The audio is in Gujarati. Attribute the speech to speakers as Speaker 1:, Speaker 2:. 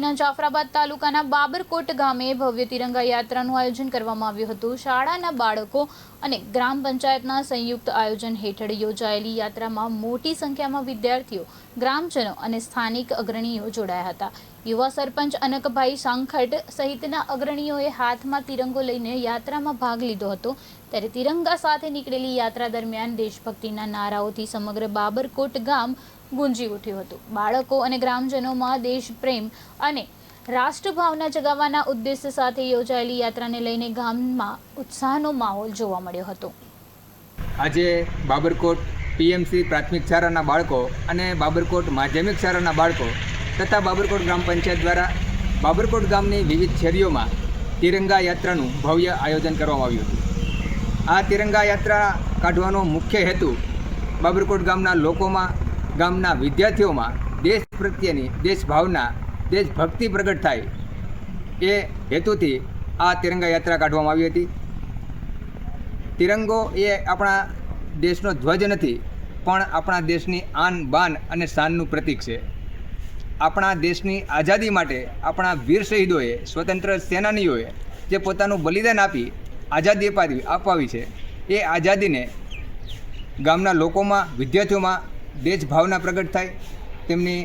Speaker 1: અમરેલીના જાફરાબાદ તાલુકાના બાબરકોટ ગામે ભવ્ય તિરંગા યાત્રાનું આયોજન કરવામાં આવ્યું હતું। શાળાના બાળકો અને ગ્રામ પંચાયતના સંયુક્ત આયોજન હેઠળ યોજાયેલી યાત્રામાં મોટી સંખ્યામાં વિદ્યાર્થીઓ, ગ્રામજનો અને સ્થાનિક અગ્રણીઓ જોડાયા હતા। યુવા સરપંચ અનકભાઈ સાંખટ સહિતના અગ્રણીઓએ હાથમાં તિરંગો લઈને યાત્રામાં ભાગ લીધો હતો। ત્યારે તિરંગા સાથે નીકળેલી યાત્રા દરમિયાન દેશભક્તિના નારાઓથી સમગ્ર બાબરકોટ ગામ ગુંજી ઉઠ્યું હતું। બાળકો અને ગ્રામજનોમાં દેશપ્રેમ અને રાષ્ટ્રભાવના જગાવવાના ઉદ્દેશ્ય સાથે યોજાયેલી યાત્રાને લઈને ગામમાં ઉત્સાહનો માહોલ જોવા મળ્યો હતો।
Speaker 2: આજે બાબરકોટ પીએમસી પ્રાથમિક શાળાના બાળકો અને બાબરકોટ માધ્યમિક શાળાના બાળકો તથા બાબરકોટ ગ્રામ પંચાયત દ્વારા બાબરકોટ ગામની વિવિધ શેરીઓમાં તિરંગા યાત્રાનું ભવ્ય આયોજન કરવામાં આવ્યું હતું। આ તિરંગા યાત્રા કાઢવાનો મુખ્ય હેતુ બાબરકોટ ગામના લોકોમાં, ગામના વિદ્યાર્થીઓમાં દેશ પ્રત્યેની દેશભાવના, દેશભક્તિ પ્રગટ થાય એ હેતુથી આ તિરંગા યાત્રા કાઢવામાં આવી હતી। તિરંગો એ આપણા દેશનો ધ્વજ નથી, પણ આપણા દેશની આન, બાન અને શાનનું પ્રતીક છે। આપણા દેશની આઝાદી માટે આપણા વીર શહીદોએ, સ્વતંત્ર સેનાનીઓએ જે પોતાનું બલિદાન આપી આઝાદી અપાવી છે, એ આઝાદીને ગામના લોકોમાં, વિદ્યાર્થીઓમાં દેશભાવના પ્રગટ થાય, તેમની